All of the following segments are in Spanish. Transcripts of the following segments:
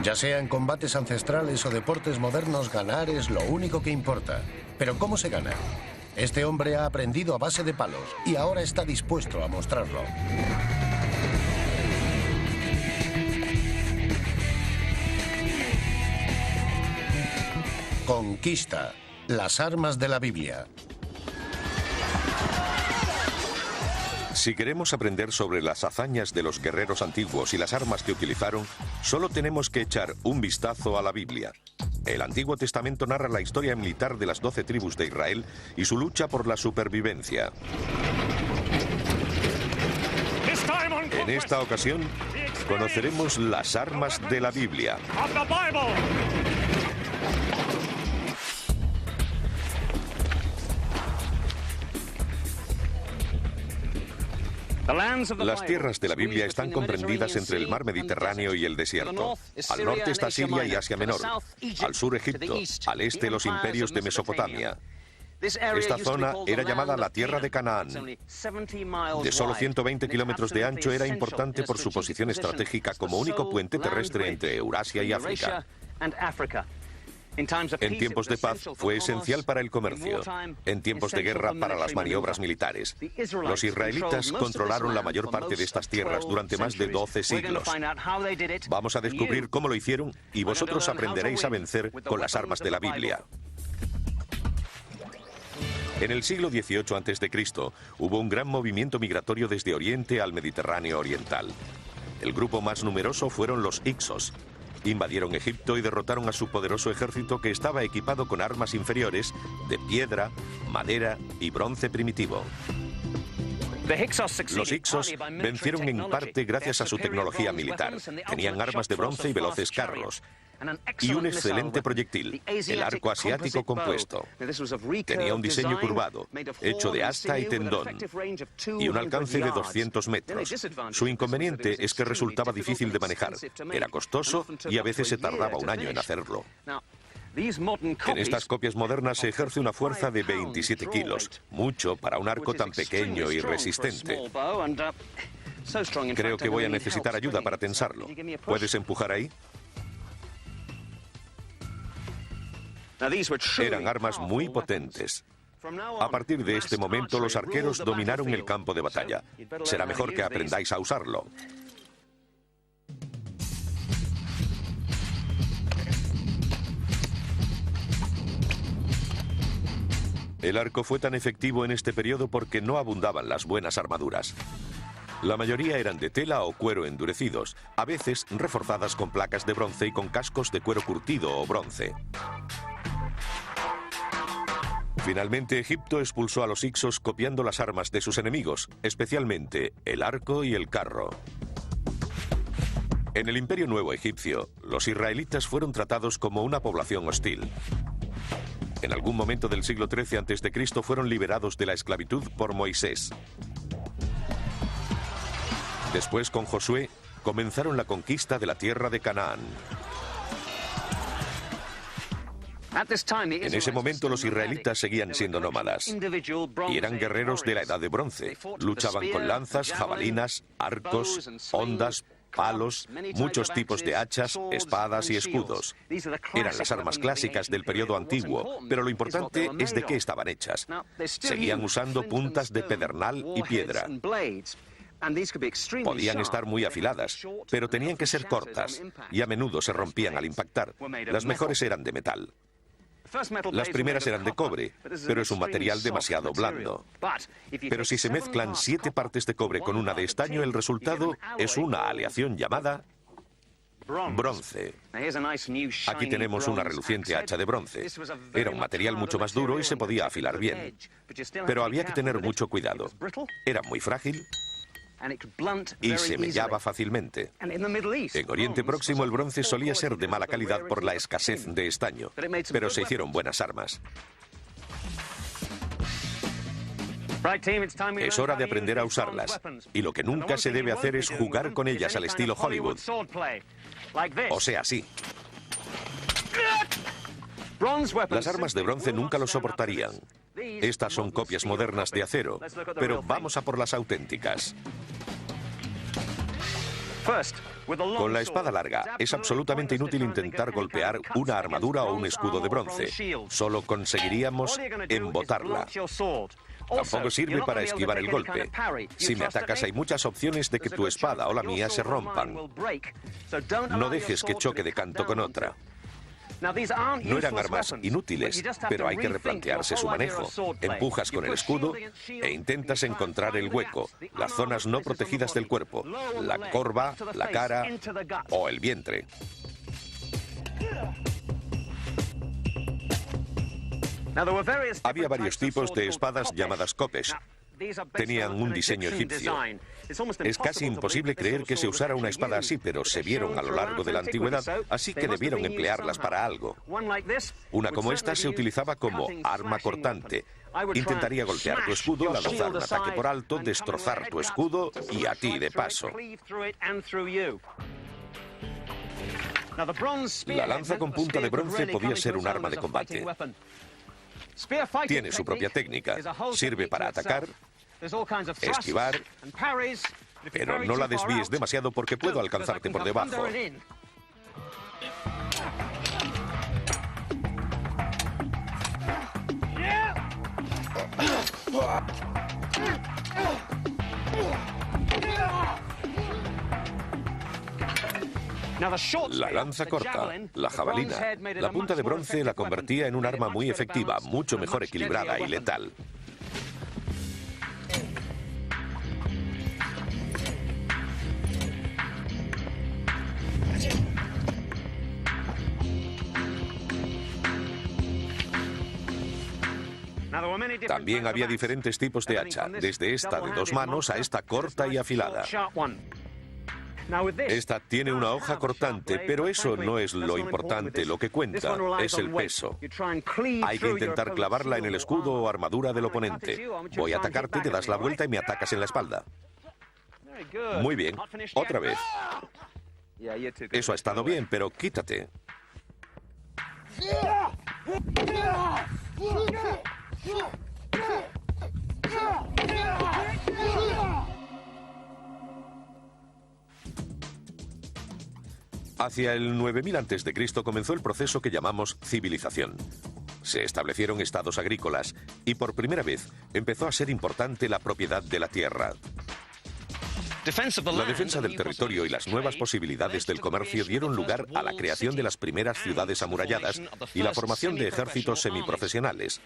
Ya sea en combates ancestrales o deportes modernos, ganar es lo único que importa. Pero ¿cómo se gana? Este hombre ha aprendido a base de palos y ahora está dispuesto a mostrarlo. Conquista. Las armas de la Biblia. Si queremos aprender sobre las hazañas de los guerreros antiguos y las armas que utilizaron, solo tenemos que echar un vistazo a la Biblia. El Antiguo Testamento narra la historia militar de las 12 tribus de Israel y su lucha por la supervivencia. En esta ocasión, conoceremos las armas de la Biblia. Las tierras de la Biblia están comprendidas entre el mar Mediterráneo y el desierto. Al norte está Siria y Asia Menor, al sur Egipto, al este los imperios de Mesopotamia. Esta zona era llamada la tierra de Canaán. De solo 120 kilómetros de ancho, era importante por su posición estratégica como único puente terrestre entre Eurasia y África. En tiempos de paz fue esencial para el comercio, en tiempos de guerra para las maniobras militares. Los israelitas controlaron la mayor parte de estas tierras durante más de 12 siglos. Vamos a descubrir cómo lo hicieron y vosotros aprenderéis a vencer con las armas de la Biblia. En el siglo XVIII a.C. hubo un gran movimiento migratorio desde Oriente al Mediterráneo oriental. El grupo más numeroso fueron los Hicsos. Invadieron Egipto y derrotaron a su poderoso ejército que estaba equipado con armas inferiores de piedra, madera y bronce primitivo. Los Hicsos vencieron en parte gracias a su tecnología militar. Tenían armas de bronce y veloces carros. Y un excelente proyectil, el arco asiático compuesto. Tenía un diseño curvado, hecho de asta y tendón, y un alcance de 200 metros. Su inconveniente es que resultaba difícil de manejar, era costoso y a veces se tardaba un año en hacerlo. En estas copias modernas se ejerce una fuerza de 27 kilos, mucho para un arco tan pequeño y resistente. Creo que voy a necesitar ayuda para tensarlo. ¿Puedes empujar ahí? Eran armas muy potentes. A partir de este momento, los arqueros dominaron el campo de batalla. Será mejor que aprendáis a usarlo. El arco fue tan efectivo en este periodo porque no abundaban las buenas armaduras. La mayoría eran de tela o cuero endurecidos, a veces reforzadas con placas de bronce y con cascos de cuero curtido o bronce. Finalmente, Egipto expulsó a los Hicsos copiando las armas de sus enemigos, especialmente el arco y el carro. En el Imperio Nuevo Egipcio, los israelitas fueron tratados como una población hostil. En algún momento del siglo XIII a.C. fueron liberados de la esclavitud por Moisés. Después, con Josué, comenzaron la conquista de la tierra de Canaán. En ese momento los israelitas seguían siendo nómadas y eran guerreros de la edad de bronce. Luchaban con lanzas, jabalinas, arcos, hondas, palos, muchos tipos de hachas, espadas y escudos. Eran las armas clásicas del periodo antiguo, pero lo importante es de qué estaban hechas. Seguían usando puntas de pedernal y piedra. Podían estar muy afiladas, pero tenían que ser cortas y a menudo se rompían al impactar. Las mejores eran de metal. Las primeras eran de cobre, pero es un material demasiado blando. Pero si se mezclan 7 partes de cobre con una de estaño, el resultado es una aleación llamada bronce. Aquí tenemos una reluciente hacha de bronce. Era un material mucho más duro y se podía afilar bien. Pero había que tener mucho cuidado. Era muy frágil y se mellaba fácilmente. En Oriente Próximo el bronce solía ser de mala calidad por la escasez de estaño, pero se hicieron buenas armas. Es hora de aprender a usarlas, y lo que nunca se debe hacer es jugar con ellas al estilo Hollywood. O sea, así. Las armas de bronce nunca lo soportarían. Estas son copias modernas de acero, pero vamos a por las auténticas. Con la espada larga es absolutamente inútil intentar golpear una armadura o un escudo de bronce. Solo conseguiríamos embotarla. Tampoco sirve para esquivar el golpe. Si me atacas hay muchas opciones de que tu espada o la mía se rompan. No dejes que choque de canto con otra. No eran armas inútiles, pero hay que replantearse su manejo. Empujas con el escudo e intentas encontrar el hueco, las zonas no protegidas del cuerpo, la corva, la cara o el vientre. Había varios tipos de espadas llamadas kopes. Tenían un diseño egipcio. Es casi imposible creer que se usara una espada así, pero se vieron a lo largo de la antigüedad, así que debieron emplearlas para algo. Una como esta se utilizaba como arma cortante. Intentaría golpear tu escudo, lanzar un ataque por alto, destrozar tu escudo y a ti de paso. La lanza con punta de bronce podía ser un arma de combate. Tiene su propia técnica. Sirve para atacar, esquivar, pero no la desvíes demasiado porque puedo alcanzarte por debajo. La lanza corta, la jabalina, la punta de bronce la convertía en un arma muy efectiva, mucho mejor equilibrada y letal. También había diferentes tipos de hacha, desde esta de 2 manos a esta corta y afilada. Esta tiene una hoja cortante, pero eso no es lo importante, lo que cuenta es el peso. Hay que intentar clavarla en el escudo o armadura del oponente. Voy a atacarte, te das la vuelta y me atacas en la espalda. Muy bien, otra vez. Eso ha estado bien, pero quítate. Hacia el 9000 a.C. comenzó el proceso que llamamos civilización. Se establecieron estados agrícolas y por primera vez empezó a ser importante la propiedad de la tierra. La defensa del territorio y las nuevas posibilidades del comercio dieron lugar a la creación de las primeras ciudades amuralladas y la formación de ejércitos semiprofesionales.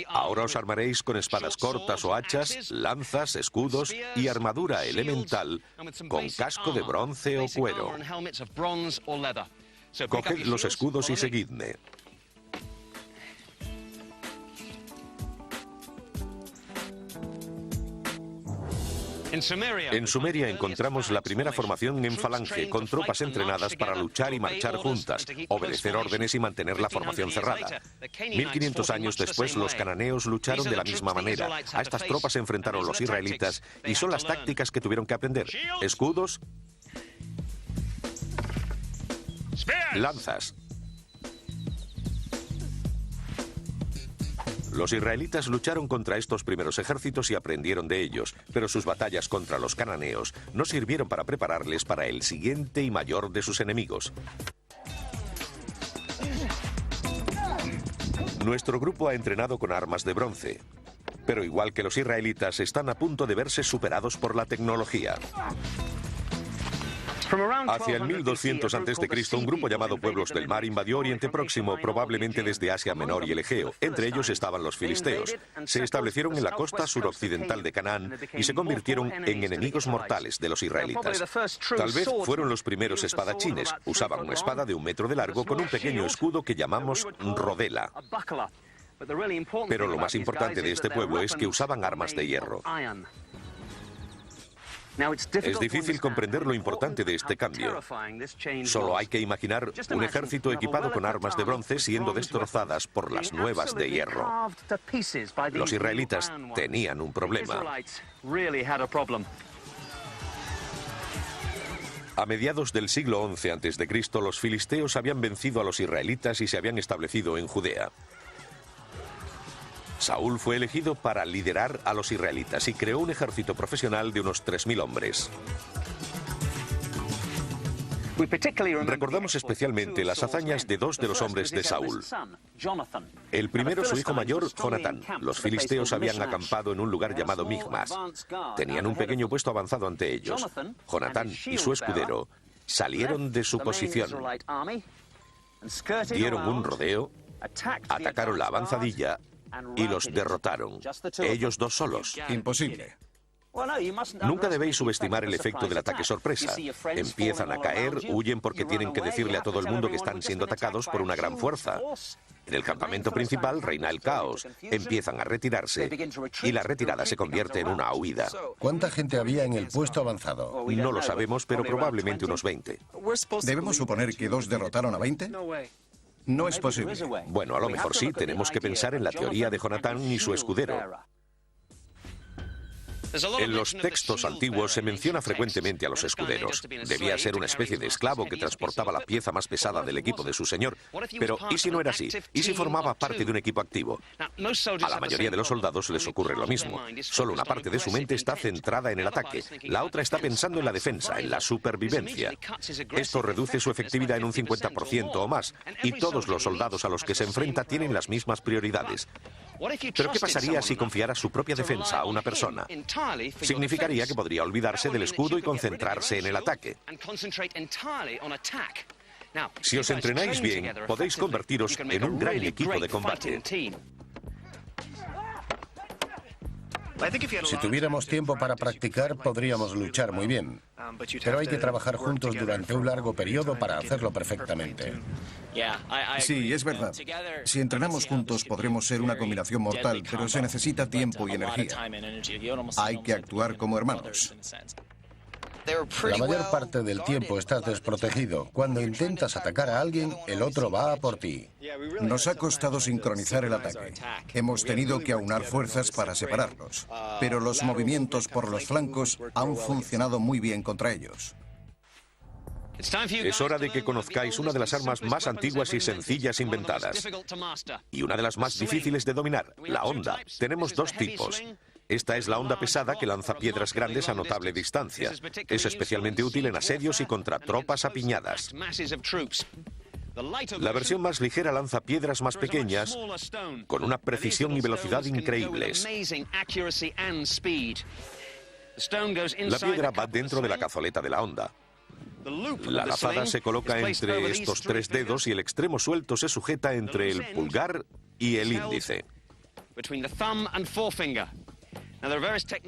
Ahora os armaréis con espadas cortas o hachas, lanzas, escudos y armadura elemental con casco de bronce o cuero. Coged los escudos y seguidme. En Sumeria encontramos la primera formación en falange, con tropas entrenadas para luchar y marchar juntas, obedecer órdenes y mantener la formación cerrada. 1500 años después, los cananeos lucharon de la misma manera. A estas tropas se enfrentaron los israelitas y son las tácticas que tuvieron que aprender. Escudos, lanzas. Los israelitas lucharon contra estos primeros ejércitos y aprendieron de ellos, pero sus batallas contra los cananeos no sirvieron para prepararles para el siguiente y mayor de sus enemigos. Nuestro grupo ha entrenado con armas de bronce, pero igual que los israelitas, están a punto de verse superados por la tecnología. Hacia el 1200 a.C., un grupo llamado Pueblos del Mar invadió Oriente Próximo, probablemente desde Asia Menor y el Egeo. Entre ellos estaban los filisteos. Se establecieron en la costa suroccidental de Canaán y se convirtieron en enemigos mortales de los israelitas. Tal vez fueron los primeros espadachines. Usaban una espada de 1 metro de largo con un pequeño escudo que llamamos rodela. Pero lo más importante de este pueblo es que usaban armas de hierro. Es difícil comprender lo importante de este cambio. Solo hay que imaginar un ejército equipado con armas de bronce siendo destrozadas por las nuevas de hierro. Los israelitas tenían un problema. A mediados del siglo XI a.C., los filisteos habían vencido a los israelitas y se habían establecido en Judea. Saúl fue elegido para liderar a los israelitas y creó un ejército profesional de unos 3000 hombres. Recordamos especialmente las hazañas de dos de los hombres de Saúl. El primero, su hijo mayor, Jonatán. Los filisteos habían acampado en un lugar llamado Migmas. Tenían un pequeño puesto avanzado ante ellos. Jonatán y su escudero salieron de su posición, dieron un rodeo, atacaron la avanzadilla y los derrotaron. Ellos dos solos. Imposible. Nunca debéis subestimar el efecto del ataque sorpresa. Empiezan a caer, huyen porque tienen que decirle a todo el mundo que están siendo atacados por una gran fuerza. En el campamento principal reina el caos. Empiezan a retirarse y la retirada se convierte en una huida. ¿Cuánta gente había en el puesto avanzado? No lo sabemos, pero probablemente unos 20. ¿Debemos suponer que 2 derrotaron a 20? No es posible. Bueno, a lo mejor sí, tenemos que pensar en la teoría de Jonatán y su escudero. En los textos antiguos se menciona frecuentemente a los escuderos. Debía ser una especie de esclavo que transportaba la pieza más pesada del equipo de su señor. Pero, ¿y si no era así? ¿Y si formaba parte de un equipo activo? A la mayoría de los soldados les ocurre lo mismo. Solo una parte de su mente está centrada en el ataque. La otra está pensando en la defensa, en la supervivencia. Esto reduce su efectividad en un 50% o más. Y todos los soldados a los que se enfrenta tienen las mismas prioridades. Pero ¿qué pasaría si confiara su propia defensa a una persona? Significaría que podría olvidarse del escudo y concentrarse en el ataque. Si os entrenáis bien, podéis convertiros en un gran equipo de combate. Si tuviéramos tiempo para practicar, podríamos luchar muy bien. Pero hay que trabajar juntos durante un largo periodo para hacerlo perfectamente. Sí, es verdad. Si entrenamos juntos podremos ser una combinación mortal, pero se necesita tiempo y energía. Hay que actuar como hermanos. La mayor parte del tiempo estás desprotegido. Cuando intentas atacar a alguien, el otro va a por ti. Nos ha costado sincronizar el ataque. Hemos tenido que aunar fuerzas para separarlos. Pero los movimientos por los flancos han funcionado muy bien contra ellos. Es hora de que conozcáis una de las armas más antiguas y sencillas inventadas. Y una de las más difíciles de dominar, la honda. Tenemos dos tipos. Esta es la honda pesada que lanza piedras grandes a notable distancia. Es especialmente útil en asedios y contra tropas apiñadas. La versión más ligera lanza piedras más pequeñas con una precisión y velocidad increíbles. La piedra va dentro de la cazoleta de la honda. La lazada se coloca entre estos 3 dedos y el extremo suelto se sujeta entre el pulgar y el índice.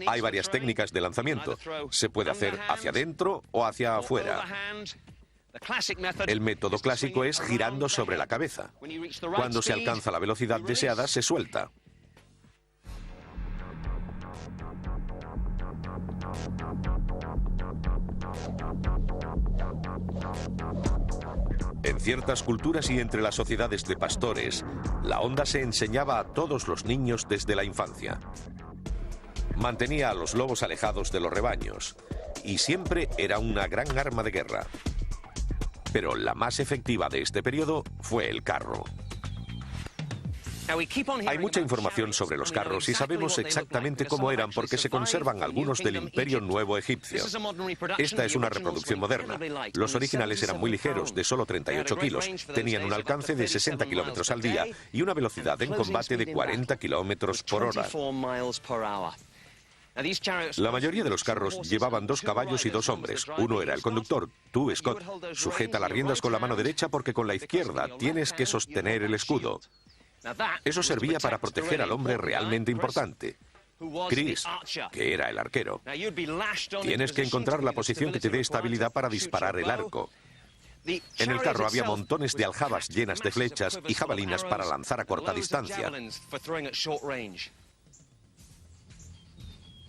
Hay varias técnicas de lanzamiento. Se puede hacer hacia adentro o hacia afuera. El método clásico es girando sobre la cabeza. Cuando se alcanza la velocidad deseada, se suelta. En ciertas culturas y entre las sociedades de pastores, la honda se enseñaba a todos los niños desde la infancia. Mantenía a los lobos alejados de los rebaños y siempre era una gran arma de guerra. Pero la más efectiva de este periodo fue el carro. Hay mucha información sobre los carros y sabemos exactamente cómo eran porque se conservan algunos del Imperio Nuevo Egipcio. Esta es una reproducción moderna. Los originales eran muy ligeros, de solo 38 kilos. Tenían un alcance de 60 kilómetros al día y una velocidad en combate de 40 kilómetros por hora. La mayoría de los carros llevaban 2 caballos y 2 hombres. Uno era el conductor. Tú, Scott, sujeta las riendas con la mano derecha porque con la izquierda tienes que sostener el escudo. Eso servía para proteger al hombre realmente importante, Chris, que era el arquero. Tienes que encontrar la posición que te dé estabilidad para disparar el arco. En el carro había montones de aljabas llenas de flechas y jabalinas para lanzar a corta distancia.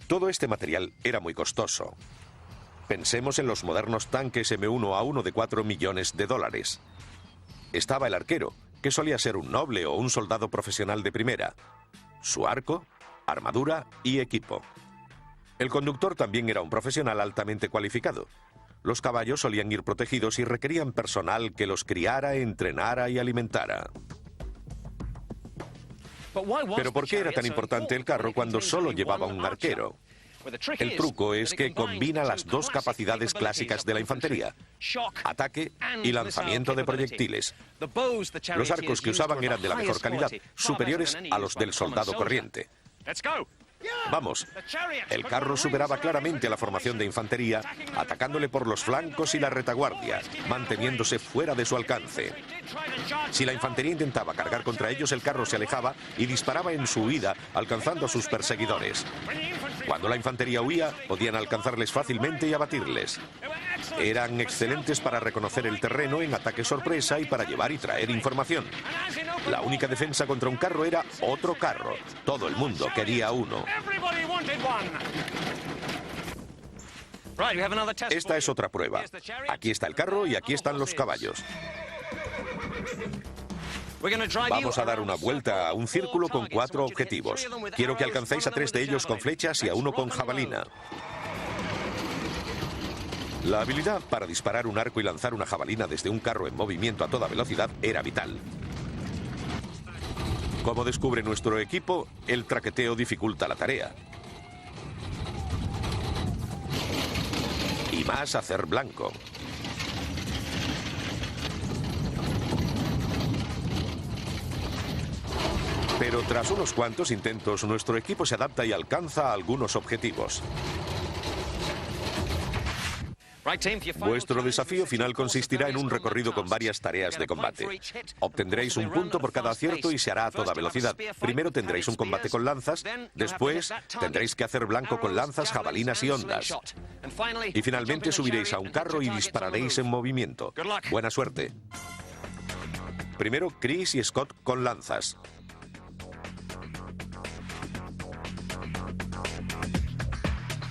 Todo este material era muy costoso. Pensemos en los modernos tanques M1A1 de $4 millones. Estaba el arquero, que solía ser un noble o un soldado profesional de primera. Su arco, armadura y equipo. El conductor también era un profesional altamente cualificado. Los caballos solían ir protegidos y requerían personal que los criara, entrenara y alimentara. Pero ¿por qué era tan importante el carro cuando solo llevaba un arquero? El truco es que combina las dos capacidades clásicas de la infantería: ataque y lanzamiento de proyectiles. Los arcos que usaban eran de la mejor calidad, superiores a los del soldado corriente. Vamos, el carro superaba claramente a la formación de infantería, atacándole por los flancos y la retaguardia, manteniéndose fuera de su alcance. Si la infantería intentaba cargar contra ellos, el carro se alejaba y disparaba en su huida, alcanzando a sus perseguidores. Cuando la infantería huía, podían alcanzarles fácilmente y abatirles. Eran excelentes para reconocer el terreno en ataque sorpresa y para llevar y traer información. La única defensa contra un carro era otro carro. Todo el mundo quería uno. Esta es otra prueba. Aquí está el carro y aquí están los caballos. Vamos a dar una vuelta a un círculo con 4 objetivos. Quiero que alcancéis a 3 de ellos con flechas y a 1 con jabalina. La habilidad para disparar un arco y lanzar una jabalina desde un carro en movimiento a toda velocidad era vital. Como descubre nuestro equipo, el traqueteo dificulta la tarea. Y más hacer blanco. Pero tras unos cuantos intentos, nuestro equipo se adapta y alcanza algunos objetivos. Vuestro desafío final consistirá en un recorrido con varias tareas de combate. Obtendréis un punto por cada acierto y se hará a toda velocidad. Primero tendréis un combate con lanzas, después tendréis que hacer blanco con lanzas, jabalinas y ondas. Y finalmente subiréis a un carro y dispararéis en movimiento. Buena suerte. Primero Chris y Scott con lanzas.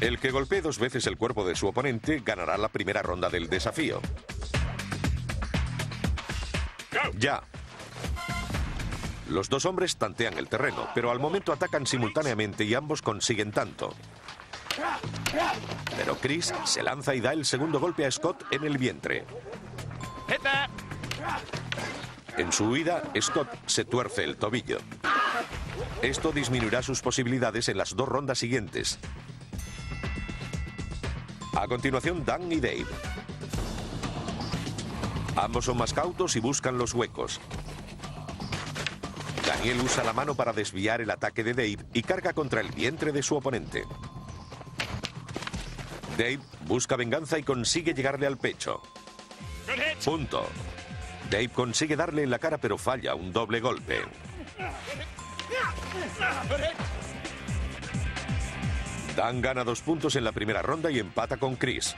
El que golpee 2 veces el cuerpo de su oponente ganará la primera ronda del desafío. ¡Ya! Los 2 hombres tantean el terreno, pero al momento atacan simultáneamente y ambos consiguen tanto. Pero Chris se lanza y da el segundo golpe a Scott en el vientre. En su huida, Scott se tuerce el tobillo. Esto disminuirá sus posibilidades en las 2 rondas siguientes. A continuación, Dan y Dave. Ambos son más cautos y buscan los huecos. Daniel usa la mano para desviar el ataque de Dave y carga contra el vientre de su oponente. Dave busca venganza y consigue llegarle al pecho. Punto. Dave consigue darle en la cara, pero falla un doble golpe. Dan gana 2 puntos en la primera ronda y empata con Chris.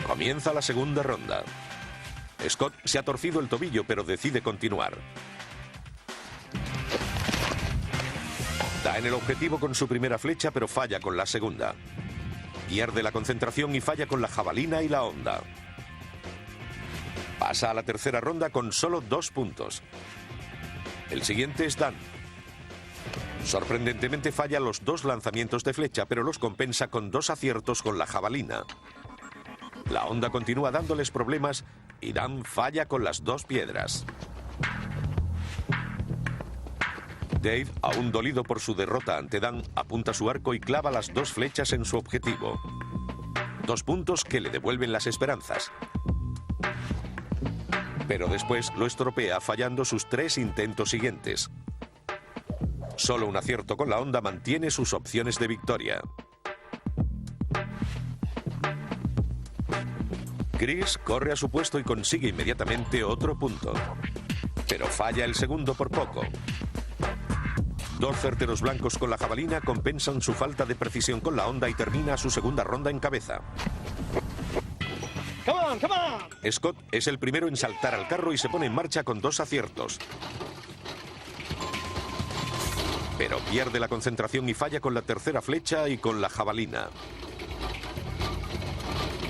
Comienza la segunda ronda. Scott se ha torcido el tobillo, pero decide continuar. Da en el objetivo con su primera flecha, pero falla con la segunda. Pierde la concentración y falla con la jabalina y la honda. Pasa a la tercera ronda con solo 2 puntos. El siguiente es Dan. Sorprendentemente falla los 2 lanzamientos de flecha, pero los compensa con 2 aciertos con la jabalina. La honda continúa dándoles problemas y Dan falla con las 2 piedras. Dave, aún dolido por su derrota ante Dan, apunta su arco y clava las 2 flechas en su objetivo. 2 puntos que le devuelven las esperanzas. Pero después lo estropea fallando sus 3 intentos siguientes. Solo un acierto con la honda mantiene sus opciones de victoria. Chris corre a su puesto y consigue inmediatamente otro punto. Pero falla el segundo por poco. 2 certeros blancos con la jabalina compensan su falta de precisión con la honda y termina su segunda ronda en cabeza. Scott es el primero en saltar al carro y se pone en marcha con 2 aciertos. Pero pierde la concentración y falla con la tercera flecha y con la jabalina.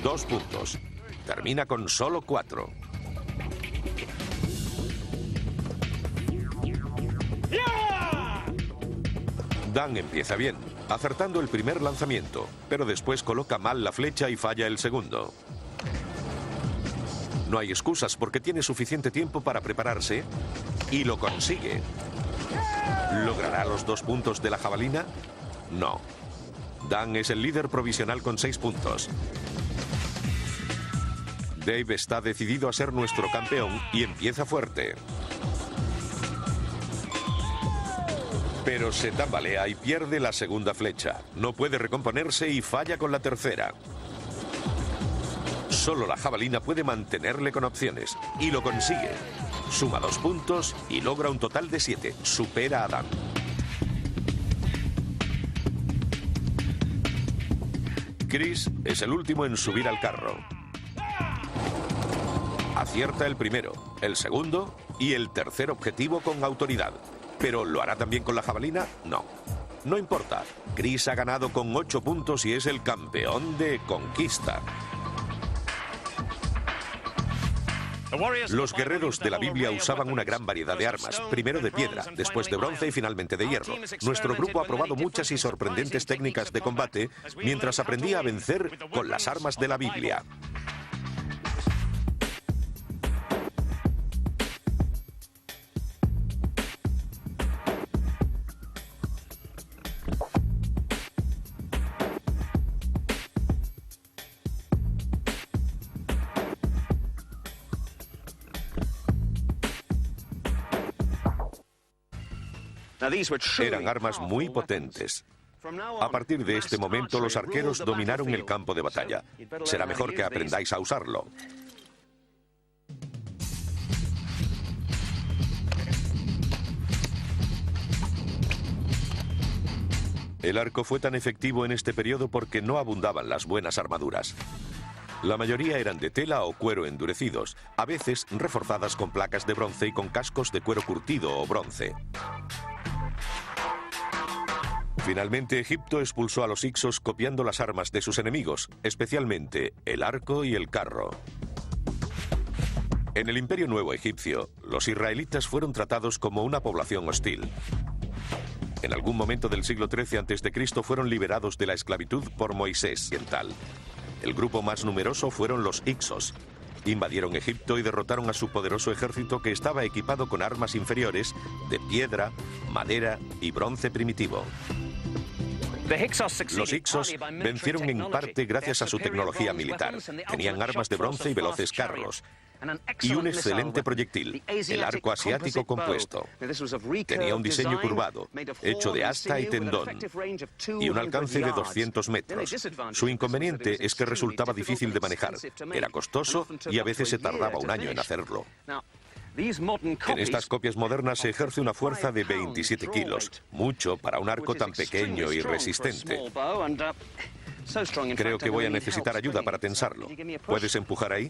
2 puntos. Termina con solo 4. Dan empieza bien, acertando el primer lanzamiento, pero después coloca mal la flecha y falla el segundo. No hay excusas porque tiene suficiente tiempo para prepararse y lo consigue. ¿Logrará los 2 puntos de la jabalina? No. Dan es el líder provisional con 6 puntos. Dave está decidido a ser nuestro campeón y empieza fuerte. Pero se tambalea y pierde la segunda flecha. No puede recomponerse y falla con la tercera. Solo la jabalina puede mantenerle con opciones. Y lo consigue. Suma 2 puntos y logra un total de 7. Supera a Dan. Chris es el último en subir al carro. Acierta el primero, el segundo y el tercer objetivo con autoridad. ¿Pero lo hará también con la jabalina? No. No importa. Chris ha ganado con 8 puntos y es el campeón de conquista. Los guerreros de la Biblia usaban una gran variedad de armas, primero de piedra, después de bronce y finalmente de hierro. Nuestro grupo ha probado muchas y sorprendentes técnicas de combate mientras aprendía a vencer con las armas de la Biblia. Eran armas muy potentes. A partir de este momento, los arqueros dominaron el campo de batalla. Será mejor que aprendáis a usarlo. El arco fue tan efectivo en este periodo porque no abundaban las buenas armaduras. La mayoría eran de tela o cuero endurecidos, a veces reforzadas con placas de bronce y con cascos de cuero curtido o bronce. Finalmente, Egipto expulsó a los hicsos copiando las armas de sus enemigos, especialmente el arco y el carro. En el Imperio Nuevo Egipcio, los israelitas fueron tratados como una población hostil. En algún momento del siglo XIII a.C. fueron liberados de la esclavitud por Moisés oriental. El grupo más numeroso fueron los hicsos. Invadieron Egipto y derrotaron a su poderoso ejército que estaba equipado con armas inferiores de piedra, madera y bronce primitivo. Los hicsos vencieron en parte gracias a su tecnología militar. Tenían armas de bronce y veloces carros. Y un excelente proyectil, el arco asiático compuesto. Tenía un diseño curvado, hecho de asta y tendón, y un alcance de 200 metros. Su inconveniente es que resultaba difícil de manejar. Era costoso y a veces se tardaba un año en hacerlo. En estas copias modernas se ejerce una fuerza de 27 kilos, mucho para un arco tan pequeño y resistente. Creo que voy a necesitar ayuda para tensarlo. ¿Puedes empujar ahí?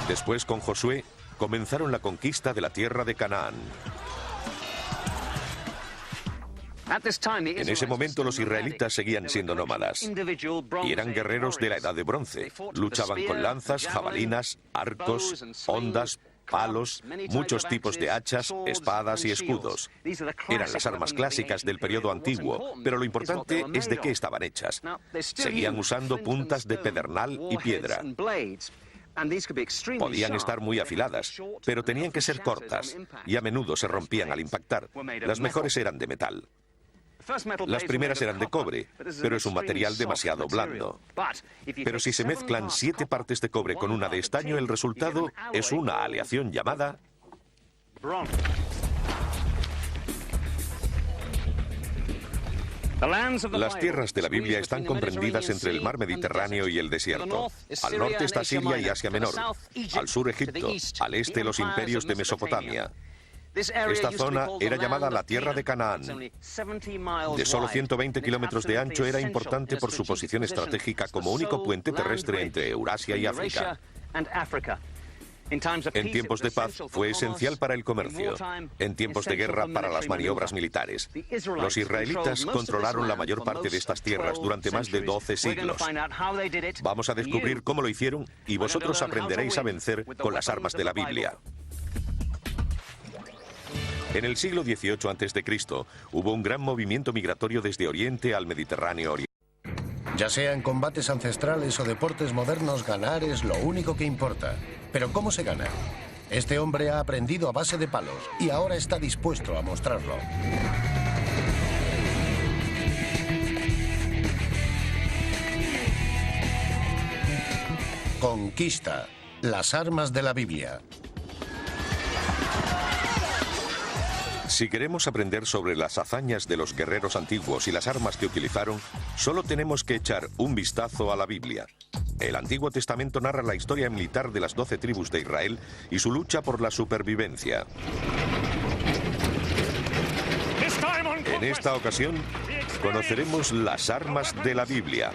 Después, con Josué, comenzaron la conquista de la tierra de Canaán. En ese momento los israelitas seguían siendo nómadas y eran guerreros de la edad de bronce. Luchaban con lanzas, jabalinas, arcos, hondas, palos, muchos tipos de hachas, espadas y escudos. Eran las armas clásicas del periodo antiguo, pero lo importante es de qué estaban hechas. Seguían usando puntas de pedernal y piedra. Podían estar muy afiladas, pero tenían que ser cortas y a menudo se rompían al impactar. Las mejores eran de metal. Las primeras eran de cobre, pero es un material demasiado blando. Pero si se mezclan 7 partes de cobre con una de estaño, el resultado es una aleación llamada Las tierras de la Biblia están comprendidas entre el mar Mediterráneo y el desierto. Al norte está Siria y Asia Menor, al sur Egipto, al este los imperios de Mesopotamia. Esta zona era llamada la tierra de Canaán. De solo 120 kilómetros de ancho, era importante por su posición estratégica como único puente terrestre entre Eurasia y África. En tiempos de paz fue esencial para el comercio, en tiempos de guerra para las maniobras militares. Los israelitas controlaron la mayor parte de estas tierras durante más de 12 siglos. Vamos a descubrir cómo lo hicieron y vosotros aprenderéis a vencer con las armas de la Biblia. En el siglo XVIII a.C. hubo un gran movimiento migratorio desde Oriente al Mediterráneo Oriental. Ya sea en combates ancestrales o deportes modernos, ganar es lo único que importa. Pero ¿cómo se gana? Este hombre ha aprendido a base de palos y ahora está dispuesto a mostrarlo. Conquista. Las armas de la Biblia. Si queremos aprender sobre las hazañas de los guerreros antiguos y las armas que utilizaron, solo tenemos que echar un vistazo a la Biblia. El Antiguo Testamento narra la historia militar de las 12 tribus de Israel y su lucha por la supervivencia. En esta ocasión, conoceremos las armas de la Biblia.